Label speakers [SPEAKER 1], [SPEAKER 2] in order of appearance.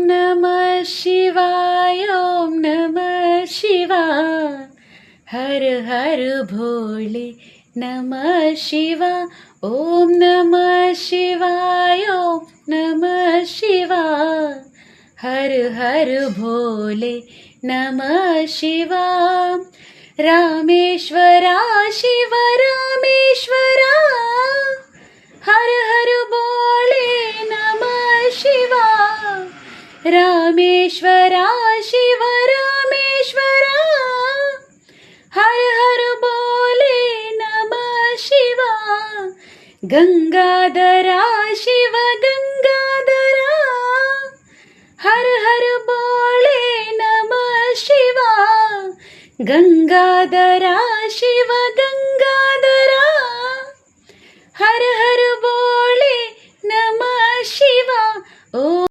[SPEAKER 1] नमः शिवाय, ॐ नमः शिवाय। हर हर भोले नमः शिवाय, ॐ नमः शिवाय, ॐ नमः शिवाय। हर हर भोले नमः शिवाय। रामेश्वरा शिव रामेश्वरा, हर हर भोले नमः शिवाय। रामेश्वरा शिव रामेश्वरा, हर हर भोले नमः शिवाय। गंगाधरा शिव गंगाधरा, हर हर भोले नमः शिवाय। गंगाधरा शिव गंगाधरा, हर हर